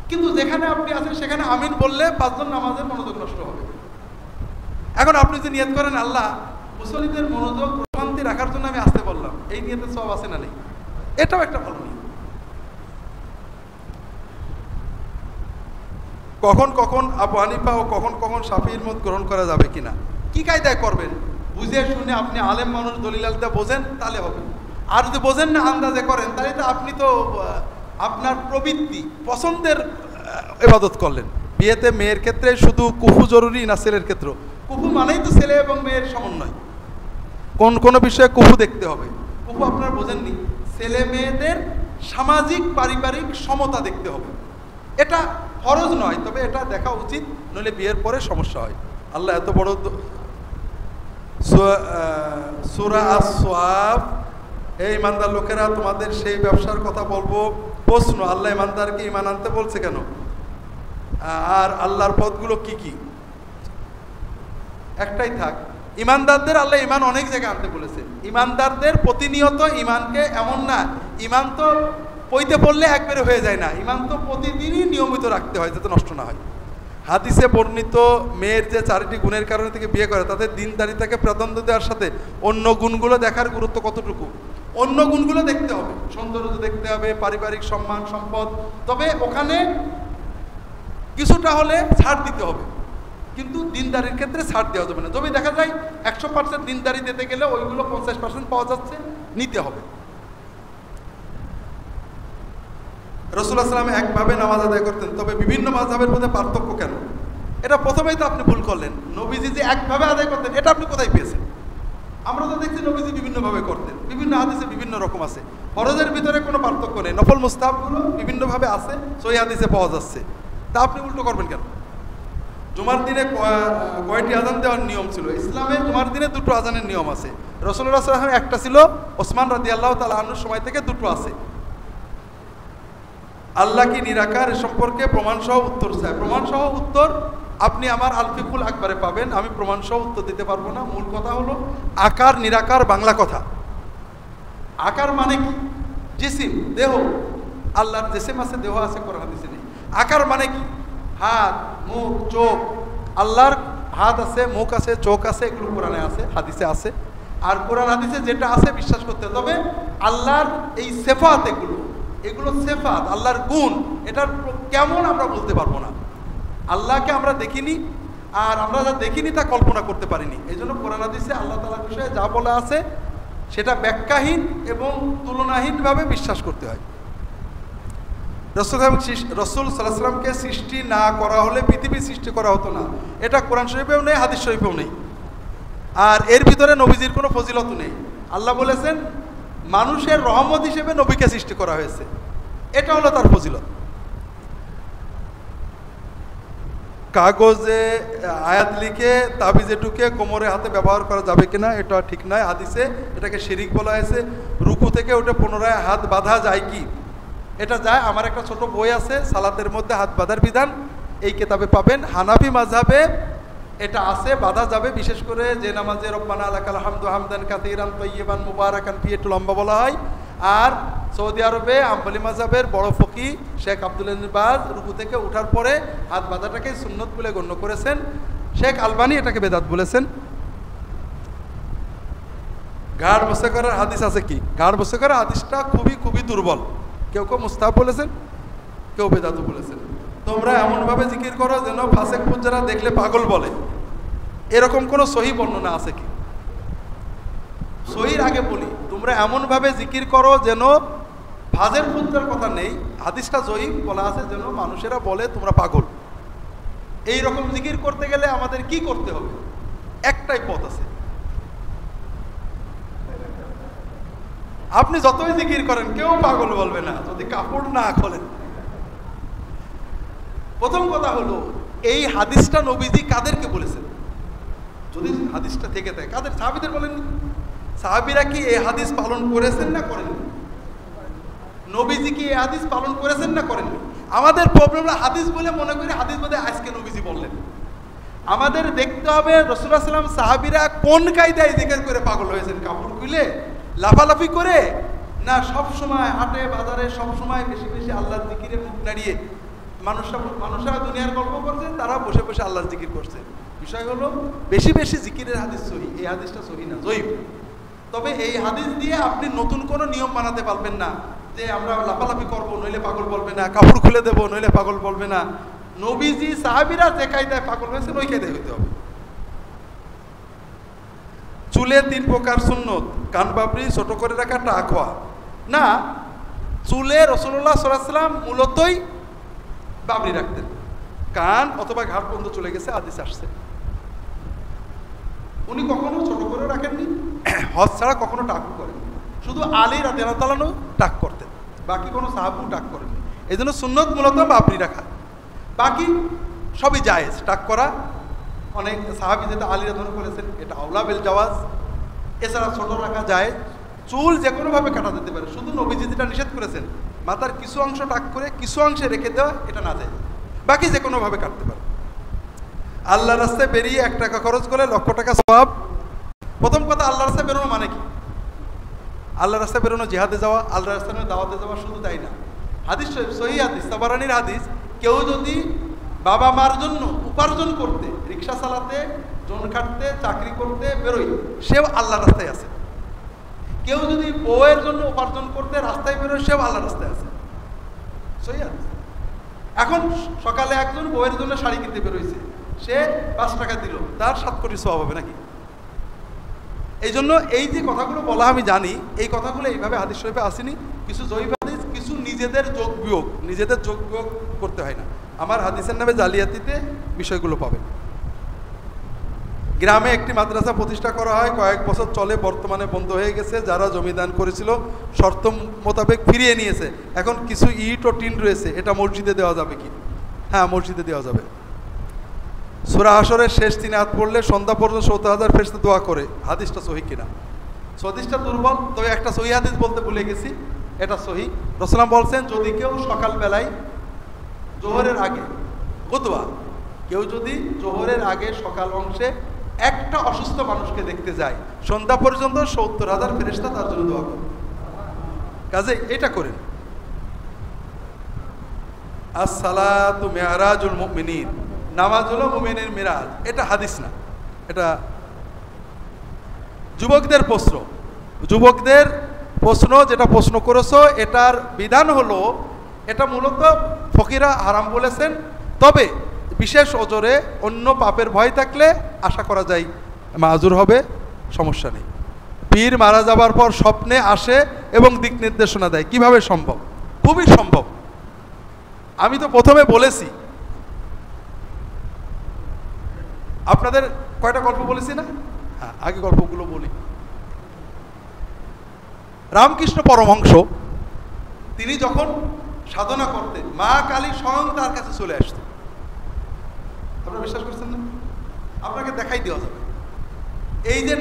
S1: কিন্তু যেখানে আপনি আছেন সেখানে আমিন বললে 5 জন নামাজের মনোযোগ নষ্ট হবে। এখন আপনি যে নিয়ত করেন আল্লাহ মুসল্লিদের মনোযোগ প্রশান্তি রাখার জন্য আমি আসতে বললাম, এই নিয়তের সওয়াব আছে না নেই? এটাও একটা ভালো নিয়ত। কখন কখন আবু হানিফা ও কখন কখন শাফিঈর মত গ্রহণ করা যাবে কিনা, কি কায়দায় করবেন? বুঝে শুনে আপনি আলেম মানুষ দলিল আলদা বোঝেন তাহলে হবে। আর যদি বোঝেন না আন্দাজে করেন তাহলে তো আপনি তো আপনার প্রবৃত্তি পছন্দের ইবাদত করলেন। বিয়েতে মেয়ের ক্ষেত্রে শুধু কুফু জরুরি না ছেলের ক্ষেত্রে? কুফু মানেই তো ছেলে এবং মেয়ের সমন্বয়। কোন বিষয়ে কুফু দেখতে হবে? কুফু আপনারা বোঝেননি, ছেলে মেয়েদের সামাজিক পারিবারিক সমতা দেখতে হবে। এটা ফরজ নয়, তবে এটা দেখা উচিত, নইলে বিয়ের পরে সমস্যা হয়। আল্লাহ এত বড় সূরা আস-সাফ, এই ইমানদার লোকেরা তোমাদের সেই ব্যবসার কথা বলবো। প্রশ্ন, আল্লাহ ইমানদারকে ইমান আনতে বলছে কেন? আর আল্লাহর পথগুলো কি কি? একটাই থাক, ইমানদারদের আল্লাহ ইমান অনেক জায়গায় আনতে বলেছে। ইমানদারদের প্রতিনিয়ত ইমানকে, এমন না ইমান তো পইতে পড়লে একবারে হয়ে যায় না, ইমান তো প্রতিদিনই নিয়মিত রাখতে হয় যাতে নষ্ট না হয়। হাদিসে বর্ণিত মেয়ের যে 4টি গুণের কারণে থেকে বিয়ে করে তাদের দিনদারিতাকে প্রাধান্য দেওয়ার সাথে অন্য গুণগুলো দেখার গুরুত্ব কতটুকু? অন্য গুণগুলো দেখতে হবে, সৌন্দর্য দেখতে হবে, পারিবারিক সম্মান সম্পদ, তবে ওখানে কিছুটা হলে ছাড় দিতে হবে, কিন্তু দিনদারির ক্ষেত্রে ছাড় দেওয়া যাবে না। তবে দেখা যায় 100% দিনদারি দিতে গেলে ওইগুলো 50% পাওয়া যাচ্ছে, নিতে হবে। রাসূলুল্লাহ সাল্লাল্লাহু আলাইহি ওয়াসাল্লাম একভাবে নামাজ আদায় করতেন, তবে বিভিন্ন মাযহাবের মধ্যে পার্থক্য কেন? এটা প্রথমেই তো আপনি ভুল করলেন। নবীজি যে একভাবে আদায় করতেন এটা আপনি কোথায় পেয়েছেন? আমরা তো দেখছি নবীজি বিভিন্নভাবে করতেন, বিভিন্ন হাদিসে বিভিন্ন রকম আছে। ফরজের ভিতরে কোনো পার্থক্য নেই, নফল মুস্তাহাবগুলো বিভিন্নভাবে আছে, সহিহ হাদিসে পাওয়া যাচ্ছে। তা আপনি উল্টো করবেন কেন? জুমার দিনে কয়টি আজান দেওয়ার নিয়ম ছিল? ইসলামে জুমার দিনে 2টো আজানের নিয়ম আছে। রাসূলুল্লাহ সাল্লাল্লাহু আলাইহি ওয়াসাল্লাম একটা ছিল, ওসমান রাদিয়াল্লাহু তাআলা আনহুর সময় থেকে 2টো আছে। আল্লাহ কি নিরাকার এ সম্পর্কে প্রমাণসহ উত্তর চাই। প্রমাণসহ উত্তর আপনি আমার আলফিকুল আকবারে পাবেন, আমি প্রমাণসহ উত্তর দিতে পারবো না। মূল কথা হলো আকার নিরাকার বাংলা কথা। আকার মানে কি? জিসিম, দেহ। আল্লাহর জিসিম আছে, দেহ আছে, কোরআন হাদিসে নেই। আকার মানে কি? হাত, মুখ, চোখ। আল্লাহর হাত আছে, মুখ আছে, চোখ আছে, এগুলো কোরআনে আছে, হাদিসে আছে। আর কোরআন হাদিসে যেটা আছে বিশ্বাস করতে হবে। তবে আল্লাহর এই সিফাত, এগুলো সিফাত, আল্লাহর গুণ, এটার কেমন আমরা বলতে পারবো না। আল্লাহকে আমরা দেখিনি, আর আমরা যা দেখিনি তা কল্পনা করতে পারিনি। এই জন্য কোরআন হাদিসে আল্লাহ তাআলার বিষয়ে যা বলা আছে সেটা ব্যাখ্যাহীন এবং তুলনাহীনভাবে বিশ্বাস করতে হয়। রাসূল সাল্লাল্লাহু আলাইহি ওয়াসাল্লামকে সৃষ্টি না করা হলে পৃথিবী সৃষ্টি করা হতো না, এটা কোরআন শরীফেও নেই, হাদিস শরীফেও নেই। আর এর ভিতরে নবীজির কোনো ফজিলত নেই। আল্লাহ বলেছেন মানুষের রহমত হিসেবে নবীকে সৃষ্টি করা হয়েছে, এটা হলো তার ফজিলত। কাগজে আয়াত লিখে তাবিজে ঢুকে কোমরে হাতে ব্যবহার করা যাবে কিনা, এটা ঠিক নয়। হাদিসে এটাকে শিরিক বলা হয়েছে। রুকু থেকে ওটা পুনরায় হাত বাঁধা যায় কি? এটা যায়। আমার একটা ছোট বই আছে সালাতের মধ্যে হাত বাঁধার বিধান, এই কিতাবে পাবেন। হানাফি মাযহাবে এটা আছে, বাঁধা যাবে। বিশেষ করে যে নামাজে রব্বানা লাকাল হামদু হামদান কাসীরান তাইয়িবান মুবারাকান ফি একটু লম্বা বলা হয়। আর সৌদি আরবে হাম্বলি মাযহাবের বড় ফকি শেখ আব্দুল আযীজ বাজ রুকু থেকে ওঠার পরে হাত বাঁধাটাকে সুন্নত বলে গণ্য করেছেন। শেখ আলবানী এটাকে বেদাত বলেছেন। ঘাড় বসে করার হাদিস আছে কি? ঘাড় বসে করার হাদিসটা খুবই দুর্বল। কেউ কেউ মুস্তাহাব বলেছেন, কেউ বেদাত বলেছেন। তোমরা এমনভাবে জিকির করো যেন ফাসেক ফুজ্জারা দেখলে পাগল বলে, এরকম কোনো সহি বর্ণনা আছে কি? সহির আগে বলি, তোমরা এমনভাবে জিকির করো যেন ফাজের ফুজ্জার কথা নেই, হাদিসটা জয়ীফ বলা আছে যেন মানুষেরা বলে তোমরা পাগল। এই রকম জিকির করতে গেলে আমাদের কি করতে হবে? একটাই পথ আছে। আপনি যতই জিকির করেন কেউ পাগল বলবে না যদি কাপড় না খোলেন। প্রথম কথা হলো এই হাদিসটা নবীজি কাদেরকে বলেছেন? যদি হাদিসটা থেকে থাকে কাদের? সাহাবীদের বলেননি? সাহাবীরা কি এই হাদিস পালন করেছেন না করেননি? নবীজি কি এই হাদিস পালন করেছেন না করেননি? আমাদের প্রবলেমটা হাদিস বলে মনে করি হাদিস বোধহয় আজকে নবীজি বললেন। আমাদের দেখতে হবে রাসূলুল্লাহ সাল্লাল্লাহু আলাইহি ওয়াসাল্লাম সাহাবীরা কোন কায়দায় জিকির করে পাগল হয়েছেন, কাপড় খুলে লাফালাফি করে, না সব সময় হাটে বাজারে সব সময় বেশি বেশি আল্লাহর জিকিরে মুখ নাড়িয়ে মানুষরা দুনিয়ার গল্প করছে, তারা বসে বসে আল্লাহর জিকির করছে। বিষয় হলো বেশি বেশি জিকিরের হাদিস সহিহ, এই হাদিসটা সহিহ না, জয়ীফ। তবে এই হাদিস দিয়ে আপনি নতুন কোনো নিয়ম বানাতে পারবেন না যে আমরা লাফালাফি করবো নইলে পাগল বলবে না, কাপড় খুলে দেবো নইলে পাগল বলবে না। নবীজি সাহাবীরা যে কায়দায় পাগল হয়েছে ওই কায়দায় হইতে হবে। চুলে 3 প্রকার সুন্নত, কান বাবরি, ছোট করে রাখা, টাক হওয়া। না, চুলে রাসূলুল্লাহ সাল্লাল্লাহু আলাইহি ওয়াসাল্লাম মূলতই বাবরি রাখতেন, কান অথবা ঘাট পর্যন্ত চলে গেছে, হাদিস আসছে। উনি কখনো ছোট করে রাখেননি, হজ ছাড়া কখনো টাক করেন, শুধু আলী রাদিয়াল্লাহু তাআলা আনহু টাক করতেন, বাকি কোনো সাহাবী টাক করেননি। এই জন্য সুন্নত মূলত বাবরি রাখা, বাকি সবই জায়েজ। টাক করা অনেক সাহাবী যেটা আলী রাদিয়াল্লাহু করেছেন এটা আওলা বিল জাওয়াজ। এছাড়া ছোট রাখা যায়, চুল যে কোনোভাবে কাটা যেতে পারে, শুধু নবীজি যেটা নিষেধ করেছেন মাথার কিছু অংশ টাক করে কিছু অংশে রেখে দেওয়া, এটা না যায়, বাকি যে কোনোভাবে কাটতে পারে। আল্লাহর রাস্তায় বেরিয়ে 1 টাকা খরচ করলে 1 লক্ষ টাকা সওয়াব। প্রথম কথা, আল্লাহর রাস্তায় বেরোনো মানে কি? আল্লাহর রাস্তায় বেরোনো জিহাদে যাওয়া, আল্লাহর রাস্তায় দাওয়াতে যাওয়া, শুধু তাই না। হাদিস সহিহ হাদিস, তাবারানির হাদিস, কেউ যদি বাবা মার জন্য উপার্জন করতে, রিক্সা চালাতে, জন খাটতে, চাকরি করতে বেরোয়, সেও আল্লাহর রাস্তায় আছে। কেউ যদি বউয়ের জন্য উপার্জন করতে রাস্তায় বেরোয়, সেও আল্লাহর রাস্তায় আছে। সহিহ হাদিস। এখন সকালে একজন বউয়ের জন্য শাড়ি কিনতে বেরোইছে, সে 5 টাকা দিল, তার 7 কোটি সওয়াব হবে নাকি? এই জন্য এই যে কথাগুলো বলা আমি জানি, এই কথাগুলো এইভাবে হাদিস শরীফে আসেনি। কিছু জয়ীফ হাদিস, কিছু নিজেদের যোগ বিয়োগ করতে হয় না। আমার হাদিসের নামে জালিয়াতিতে বিষয়গুলো পাবেন। গ্রামে একটি মাদ্রাসা প্রতিষ্ঠা করা হয়, কয়েক বছর চলে, বর্তমানে বন্ধ হয়ে গেছে। যারা জমিদান করেছিল শর্ত মোতাবেক ফিরিয়ে নিয়েছে। এখন কিছু ইট ও টিন রয়েছে, এটা মসজিদে দেওয়া যাবে কি? হ্যাঁ, মসজিদে দেওয়া যাবে। সূরা হাশরের শেষ 3 আয়াত পড়লে সন্ধ্যা পর্যন্ত 70,000 ফেরেশতা দোয়া করে। হাদিসটা সহিহ কিনা? হাদিসটা দুর্বল, তবে একটা সহিহ হাদিস বলতে ভুলে গেছি, এটা সহিহ। রাসূলুল্লাহ বলছেন, যদি কেউ সকালবেলায় জোহরের আগে, গুদওয়া, কেউ যদি জোহরের আগে সকাল অংশে একটা অসুস্থ মানুষকে দেখতে যায়, সন্ধ্যা পর্যন্ত 70,000 ফেরেশতা তার জন্য দোয়া করে। কাজে এটা করেন। as-salatu mi'rajul mu'minin, নামাজ হলো মুমিনের মিরাজ। এটা হাদিস না, এটা যুবকদের প্রশ্ন যেটা প্রশ্ন করেছো, এটার বিধান হলো, এটা মূলত ফকিরা হারাম বলেছেন, তবে বিশেষ ওজরে অন্য পাপের ভয় থাকলে আশা করা যায় মাযুর হবে, সমস্যা নেই। পীর মারা যাবার পর স্বপ্নে আসে এবং দিক নির্দেশনা দেয়, কিভাবে সম্ভব? খুবই সম্ভব। আমি তো প্রথমে বলেছি, আপনাদের কয়টা গল্প বলেছি না? হ্যাঁ, আগে গল্পগুলো বলি। রামকৃষ্ণ পরমহংস তিনি যখন সাধনা করতেন, মা কালী স্বয়ং তার কাছে চলে আসতেন। আপনারা বিশ্বাস করছেন না? আপনাকে দেখাই দেওয়া যাবে। এই যে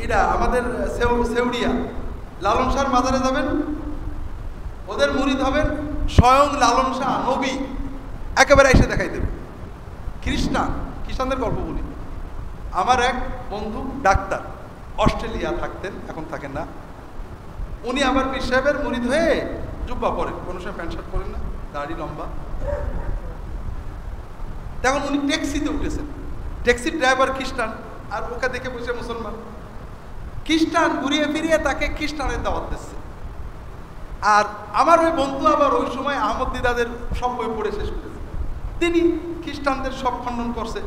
S1: এটা আমাদের সেউড়িয়া লালন শাহর মাজারে যাবেন, ওদের মুরিদ হবেন, স্বয়ং লালন শাহ নবী একেবারে এসে দেখাই দেবে। খ্রিস্টানদের গল্প বলি। আমার এক বন্ধু ডাক্তার, অস্ট্রেলিয়া থাকতেন, এখন থাকেন না। উনি আবার পীর সাহেবের মুরিদ হয়ে জুব্বা পরেন, কোনো সময় প্যান্ট শার্ট পরেন না, দাড়ি লম্বা। তখন উনি ট্যাক্সিতে উঠেছেন, ট্যাক্সির ড্রাইভার খ্রিস্টান, আর ওকে দেখে বসে মুসলমান। খ্রিস্টান ঘুরিয়ে ফিরিয়ে তাকে খ্রিস্টানের দাওয়াত দিচ্ছে। আর আমার ওই বন্ধু আবার ওই সময় আহমদ দিদাদের সব বই পড়ে শেষ করেছে, তিনি খ্রিস্টানদের সব খণ্ডন করছে।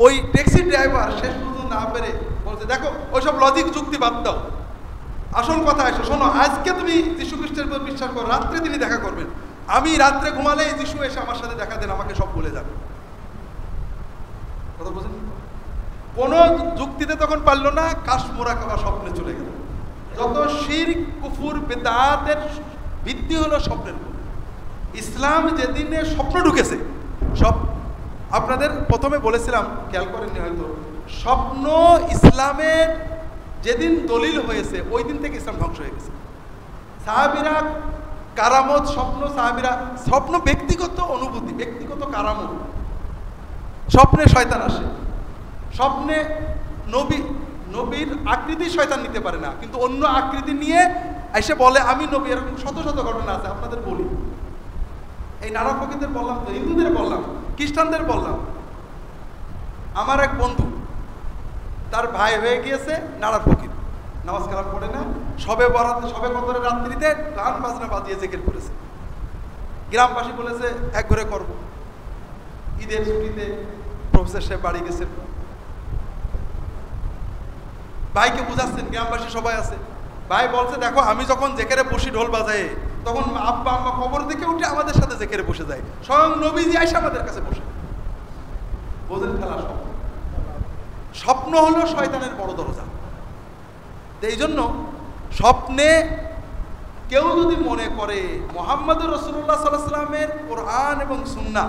S1: ওই ট্যাক্সি ড্রাইভার শেষ পর্যন্ত না পেরে বলছে, দেখো ওইসব লজিক যুক্তি বাদ দাও, আসল কথা এসো, শোনো, আজকে তুমি যীশু খ্রিস্টের উপর বিশ্বাস করো, রাত্রে তিনি দেখা করবেন, আমি রাত্রে ঘুমালে যীশু এসে আমার সাথে দেখা দেন, আমাকে সব বলে যাবে। কথা বলছেন? কোন যুক্তিতে তখন পারলো না, কাশ মোরাকাবা স্বপ্নে চলে গেল। যত শিরক কুফর বিদআতের ভিত্তি হলো স্বপ্নের উপর। ইসলাম যেদিনে স্বপ্ন ঢুকেছে, সব আপনাদের প্রথমে বলেছিলাম, খেয়াল করেননি হয়তো, স্বপ্ন ইসলামের যেদিন দলিল হয়েছে ওই দিন থেকে ইসলাম ধ্বংস হয়ে গেছে। সাহাবীরা কারামত, স্বপ্ন, সাহাবীরা স্বপ্ন ব্যক্তিগত অনুভূতি, ব্যক্তিগত কারামত। স্বপ্নে শয়তান আসে, স্বপ্নে নবীর আকৃতি শয়তান নিতে পারে না, কিন্তু অন্য আকৃতি নিয়ে এসে বলে আমি নবী। এরকম শত শত ঘটনা আছে, আপনাদের বলি। এই নানা ফকিরদের বললাম তো, হিন্দুদের বললাম, খ্রিস্টানদের বললাম। আমার এক বন্ধু, তার ভাই হয়ে গিয়েছে নাড়ার ফকির, নামাজ কালাম পড়ে না, সবে কদরের রাত্রিতে গান বাজনা বাজিয়ে জিকির করেছে। গ্রামবাসী বলেছে এক ঘরে করবো। ঈদের ছুটিতে প্রফেসর সাহেব বাড়ি গেছেন, ভাইকে বুঝাচ্ছেন, গ্রামবাসী সবাই আছে। ভাই বলছে দেখো আমি যখন জেকেরে বসি ঢোল বাজায়, তখন আব্বা আম্মা কবর থেকে উঠে আমাদের সাথে জেকেরে বসে যায়, স্বয়ং নবীজি আইসা আমাদের কাছে বসে। বোঝেন খেলা? স্বপ্ন হলো শয়তানের বড় দরজা। এই জন্য স্বপ্নে কেউ যদি মনে করে মুহাম্মদুর রাসূলুল্লাহ সাল্লাল্লাহু আলাইহি ওয়াসাল্লামের কোরআন এবং সুন্নাহ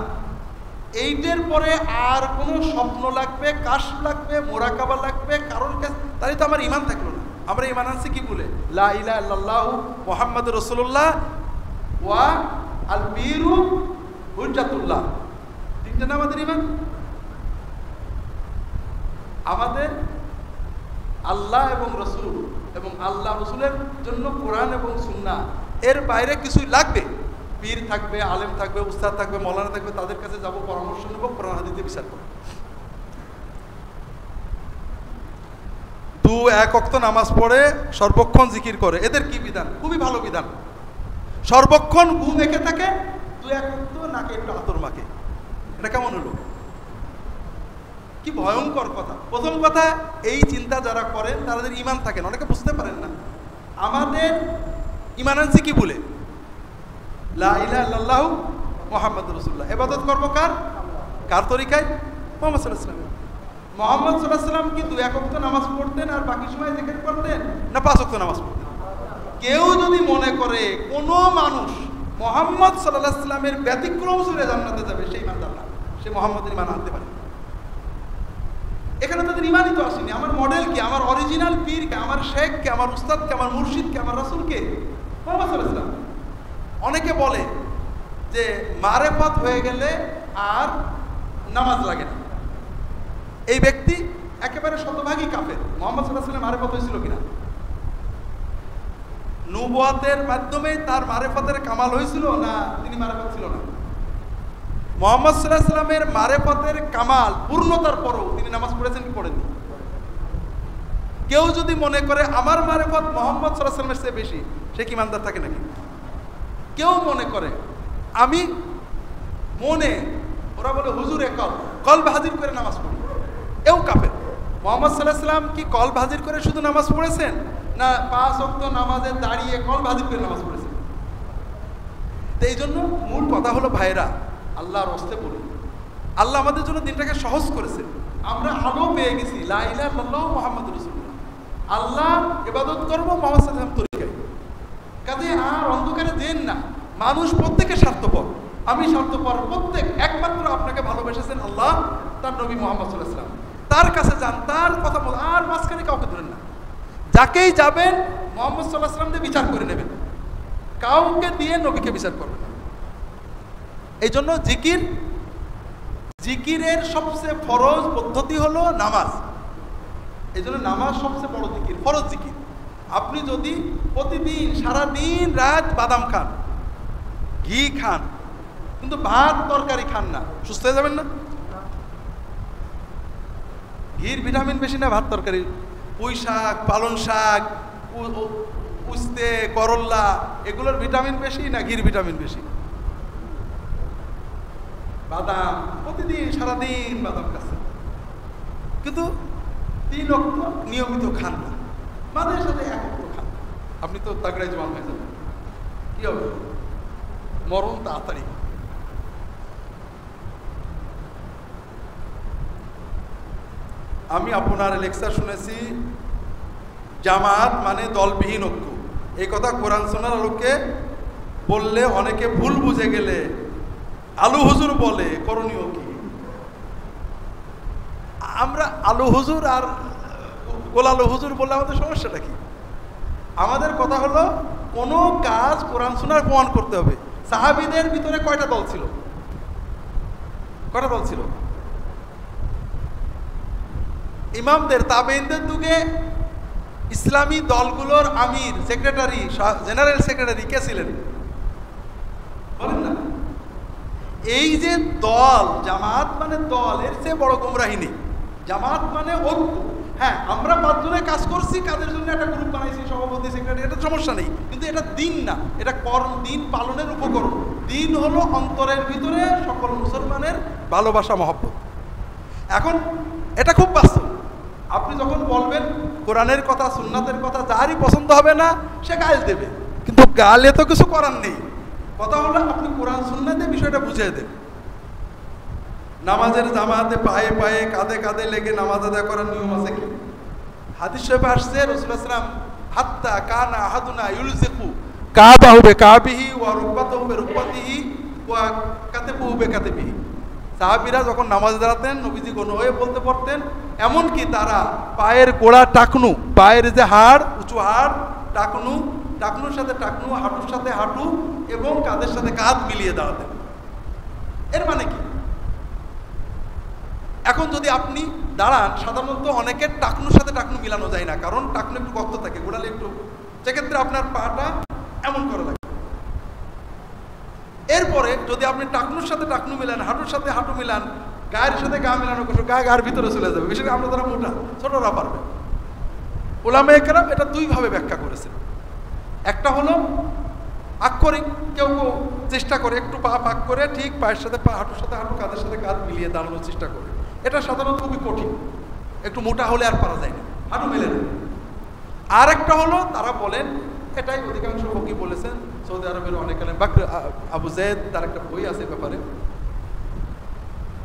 S1: এইটার পরে আর কোনো স্বপ্ন লাগবে, কাশফ লাগবে, মোরাকাবা লাগবে কারোর কাছে, তাহলে তো আমার ঈমান থাকলো না। আমরা ঈমান আনছি কি বলে? লা ইলাহা ইল্লাল্লাহু মুহাম্মাদুর রাসূলুল্লাহ ওয়া আল পীরু হুজ্জাতুল্লাহ। তিনটা না আমাদের ঈমান। আমাদের আল্লাহ এবং রসুল এবং আল্লাহ রসুলের জন্য কোরআন এবং সুন্নাহ, এর বাইরে কিছুই লাগবে। পীর থাকবে, আলেম থাকবে, উস্তাদ থাকবে, মৌলানা থাকবে, তাদের কাছে যাব, পরামর্শ নেব, কোরআন হাদিসে বিচার করব। এক ওয়াক্ত নামাজ পড়ে সর্বক্ষণ জিকির করে, এদের কি বিধান? খুবই ভালো বিধান। সর্বক্ষণ ঘুম এঁকে থাকে, এক ওয়াক্ত নাকে একটু আতর মাখে, এটা কেমন হলো? কি ভয়ঙ্কর কথা। প্রথম কথা, এই চিন্তা যারা করেন তাদের ঈমান থাকে না, অনেকে বুঝতে পারেন না। আমাদের ঈমান আনছি কি বলে? লা ইলাহা ইল্লাল্লাহু মুহাম্মাদুর রাসূলুল্লাহ। ইবাদত করব কার তরিকায়? মুহাম্মদ সাল্লাল্লাহু আলাইহি ওয়াসাল্লাম। মুহাম্মদ সাল্লাল্লাহু আলাইহি ওয়াসাল্লাম কি 2 ওয়াক্ত নামাজ পড়তেন আর বাকি সময় জিকির করতেন, না 5 ওয়াক্ত নামাজ পড়তেন? কেউ যদি মনে করে কোনো মানুষ মুহাম্মদ সাল্লাল্লাহু আলাইহি ওয়াসাল্লামের ব্যতিক্রম সুরে জান্নাতে যাবে, সেই ইমানদার না, সে মুহাম্মদের ঈমান আনতে পারে। এখানে তাদের ঈমানই তো আসেনি। আমার মডেল কি? আমার অরিজিনাল পীর কে? আমার শেখ কে? আমার উস্তাদ কে? আমার মুর্শিদ কে? আমার রাসূল কে? মুহাম্মদ সাল্লাল্লাহু আলাইহি ওয়াসাল্লাম। অনেকে বলে যে মারেফত হয়ে গেলে আর নামাজ লাগে না, এই ব্যক্তি একেবারে শতভাগই কাফের। মুহাম্মদ সাল্লাল্লাহু আলাইহি ওয়াসাল্লাম মারেফত হয়েছিল কিনা? নবুয়াতের মাধ্যমে তার মারেফতের কামাল হয়েছিল না তিনি মারেফত ছিল না? মুহাম্মদ সাল্লাল্লাহু আলাইহি ওয়াসাল্লামের মারেফতের কামাল পূর্ণতার পরও তিনি নামাজ পড়েছেন কি পড়েননি? কেউ যদি মনে করে আমার মারেফত মুহাম্মদ সাল্লাল্লাহু আলাইহি ওয়াসাল্লামের চেয়ে বেশি, সে কি ইমানদার থাকে নাকি? কেউ মনে করে আমি মনে, ওরা বলে হুজুরে কলব হাজির করে নামাজ পড়ি, এও কাফের। মুহাম্মদ সাল্লাল্লাহু আলাইহি ওয়াসাল্লাম কি কলব হাজির করে শুধু নামাজ পড়েছেন, না 5 ওয়াক্ত নামাজে দাঁড়িয়ে কলব হাজির করে নামাজ পড়েছেন? তো এই জন্য মূল কথা হলো ভাইরা, আল্লাহর রাস্তে বলি, আল্লাহ আমাদের জন্য দিনটাকে সহজ করেছে। আমরা আলো পেয়ে গেছি, লা ইলাহা ইল্লাল্লাহু মুহাম্মাদুর রাসূলুল্লাহ। আল্লাহ ইবাদত করব মুহাম্মদ সাল্লাল্লাহু আলাইহি ওয়াসাল্লাম তরিকায়। কাজে আর অন্ধকারে দেন না। মানুষ প্রত্যেকে স্বার্থপর, আমি স্বার্থপর, প্রত্যেক। একমাত্র আপনাকে ভালোবেসেছেন আল্লাহ, তার নবী মুহাম্মদ সাল্লাল্লাহু আলাইহি ওয়াসাল্লাম। তার কাছে যান, তার কথা বল, আর মাঝখানে কাউকে ধরেন না। যাকেই যাবেন মুহাম্মদ সাল্লাল্লাহু আলাইহি ওয়াসাল্লাম দিয়ে বিচার করে নেবেন, কাউকে দিয়ে নবীকে বিচার করবেন না। এই জন্য জিকিরের সবচেয়ে ফরজ পদ্ধতি হলো নামাজ। এই জন্য নামাজ সবচেয়ে বড় জিকির, ফরজ জিকির। আপনি যদি প্রতিদিন সারাদিন রাত বাদাম খান, ঘি খান, কিন্তু ভাত তরকারি খান না, সুস্থ হয়ে যাবেন না? ঘির ভিটামিন বেশি না ভাত তরকারি? পুঁই শাক, পালং শাক, উস্তে, করল্লা, এগুলোর ভিটামিন বেশি না ঘির ভিটামিন বেশি? বাদাম প্রতিদিন সারাদিন বাদাম খাচ্ছেন, কিন্তু 3 ওয়াক্ত নিয়মিত খান না, মাঝে সাথে 1 ওয়াক্ত খান, আপনি তো তাগড়াই জওয়ান হয়ে যাবেন। কি হবে? মরণ তাড়াতাড়ি। আমি আপনার লেকচার শুনেছি জামাত মানে দলবিহীন ঐক্য। এই কথা কোরআন সুন্নাহর আলোকে বললে অনেকে ভুল বুঝে গেলে আলু হুজুর বলে, করণীয় কি? আমরা আলু হুজুর আর গোলালু হুজুর বললে আমাদের সমস্যাটা কি? আমাদের কথা হলো কোনো কাজ কোরআন সুন্নাহর প্রমাণ করতে হবে। সাহাবীদের ভিতরে কয়টা দল ছিল? কয়টা দল ছিল? ইমামদের তাবেঈনদের যুগে ইসলামী দলগুলোর আমির, সেক্রেটারি, জেনারেল সেক্রেটারি কে ছিলেন বলেন না? এই যে দল, জামাত মানে দল, এর চেয়ে বড় গোমরাহি নেই। জামাত মানে ঐক্য। হ্যাঁ, আমরা 5 জনে কাজ করছি, কাদের জন্য একটা গ্রুপ বানাইছি, সভাপতি, সেক্রেটারি, এটা সমস্যা নেই, কিন্তু এটা দিন না, এটা কর্ম, দিন পালনের উপকরণ। দিন হলো অন্তরের ভিতরে সকল মুসলমানের ভালোবাসা, মহব্বত। এখন এটা খুব বাস্তব। আপনি যখন বলবেন কোরআনের কথা, সুন্নাতের কথা, যারই পছন্দ হবে না সে গাল দেবে, কিন্তু গালে তো কিছু করার নেই। কথা হলো আপনি কোরআন সুন্নাতে বিষয়টা বুঝিয়ে দেন। নামাজের জামাতে পায়ে পায়ে, কাঁধে কাঁধে লেগে নামাজ আদায় করার নিয়ম আছে কি? হাদিস শরীফে আসছে, রাসূলুল্লাহ সাল্লাল্লাহু আলাইহি ওয়াসাল্লাম হাত্তা কানা আহাদুনা ইউলজিকু কাবাহু বিকাবিহি ওয়া রুকবাতাহু বিরুকবাতিহি ওয়া কাতিবুহু বিকাতিবিহি। সাহাবীরা যখন নামাজ দাঁড়াতেন, নবীজি গণ হয়ে বলতে পারতেন, এমনকি তারা পায়ের গোড়া টাকনু, পায়ের যে হাড়, উঁচু হাড়, টাকনু, টাকনুর সাথে টাকনু, হাঁটুর সাথে হাঁটু এবং কাঁধের সাথে কাঁধ মিলিয়ে দাঁড়াতেন। এর মানে কি? এখন যদি আপনি দাঁড়ান, সাধারণত অনেকের টাকনুর সাথে টাকনু মিলানো যায় না, কারণ টাকনু একটু গর্ত থাকে, গোড়ালে একটু, সেক্ষেত্রে আপনার পাটা এমন করে লাগে। এরপরে যদি আপনি টাকনুর সাথে টাকনু মিলান, হাঁটুর সাথে হাঁটু মিলান, গায়ের সাথে গা মিলানো করছো, গায়ের ভিতরে চলে যাবে, বিশেষ করে আমরা যারা মোটা, ছোটরা পারবে। উলামায়ে কেরাম এটা 2 ভাবে ব্যাখ্যা করেছেন। একটা হলো আক্ষরিক, কেউ কেউ চেষ্টা করে একটু পা পাক করে ঠিক পায়ের সাথে পা, হাঁটুর সাথে হাঁটু, কাঁধের সাথে কাঁধ মিলিয়ে দাঁড়ানোর চেষ্টা করে। এটা সাধারণত খুবই কঠিন, একটু মোটা হলে আর পারা যায় না, হাঁটু মেলে না। আর একটা হলো তারা বলেন, এটাই অধিকাংশ ফকি বলেছেন, সৌদি আরবের অনেক বাকর আবু যায়েদ, তার একটা বই আছে ব্যাপারে,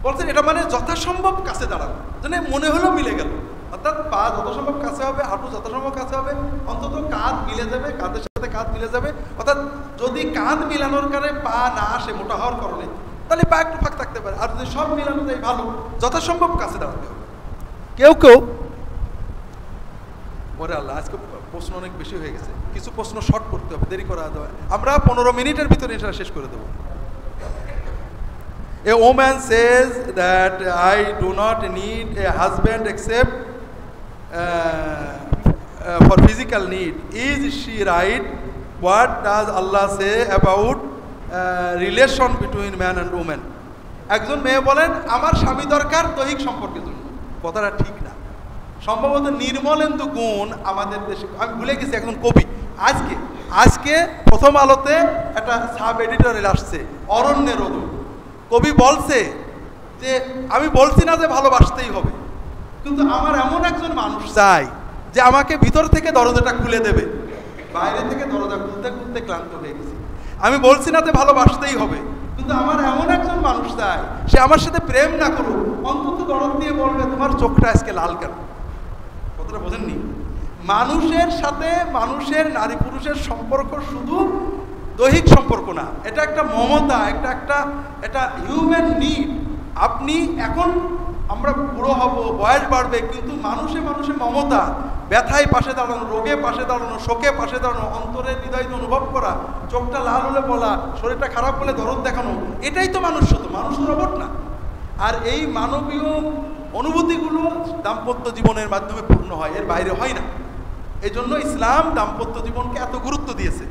S1: বলছেন এটা মানে যথাসম্ভব কাছে দাঁড়ানো, যেন মনে হলো মিলে গেল। অর্থাৎ পা যত সম্ভব কাছে হবে, হাঁটু যত সম্ভব কাছে হবে, অন্তত কাঁধ মিলে যাবে, কাঁধের সাথে কাঁধ মিলে যাবে। অর্থাৎ যদি কাঁধ মিলানোর কারণে পা না আসে মোটা হওয়ার কারণে, তাহলে পা একটু ফাঁক থাকতে পারে। আর যদি সব মিলানো যায় ভালো, যথাসম্ভব কাছে দাঁড়াতে হবে। কেউ কেউ ওরে আল্লাহ, আজকে প্রশ্ন অনেক বেশি হয়ে গেছে, কিছু প্রশ্ন শর্ট করতে হবে, দেরি করা দেওয়া, আমরা 15 মিনিটের ভিতরে এটা শেষ করে দেবো। A woman says that I do not need a husband except for physical need. Is she right? What does Allah say about relation between man and woman? একজন মেয়ে বলেন আমার স্বামী দরকার দৈহিক সম্পর্কের জন্য। কথাটা ঠিক না। সম্ভবত নির্মলেন্দু গুণ আমাদের দেশে, আমি ভুলে গেছি, একজন কবি, আজকে প্রথম আলোতে একটা সাব এডিটরিয়াল আসছে, অরণ্যের রোদ। কবি বলছে যে আমি বলছি না যে ভালোবাসতেই হবে, কিন্তু আমার এমন একজন মানুষ চাই যে আমাকে ভিতর থেকে দরজাটা খুলে দেবে, বাইরে থেকে দরজা খুলতে খুলতে ক্লান্ত হয়ে গেছি। আমি বলছি না যে ভালোবাসতেই হবে, কিন্তু আমার এমন একজন মানুষ চাই, সে আমার সাথে প্রেম না করুক, অন্তত দরদ দিয়ে বলবে তোমার চোখটা আজকে লাল কেন। কথাটা বোঝেননি? মানুষের সাথে মানুষের, নারী পুরুষের সম্পর্ক শুধু দৈহিক সম্পর্ক না, এটা একটা মমতা, এটা হিউম্যান নিড। আপনি এখন আমরা বুড়ো হব, বয়স বাড়বে, কিন্তু মানুষে মানুষে মমতা, ব্যথায় পাশে দাঁড়ানো, রোগে পাশে দাঁড়ানো, শোকে পাশে দাঁড়ানো, অন্তরের হৃদয় অনুভব করা, চোখটা লাল হলে বলা, শরীরটা খারাপ হলে দরদ দেখানো, এটাই তো মানুষ, শুধু মানুষ রোবট না। আর এই মানবীয় অনুভূতিগুলো দাম্পত্য জীবনের মাধ্যমে পূর্ণ হয়, এর বাইরে হয় না। এই জন্য ইসলাম দাম্পত্য জীবনকে এত গুরুত্ব দিয়েছে।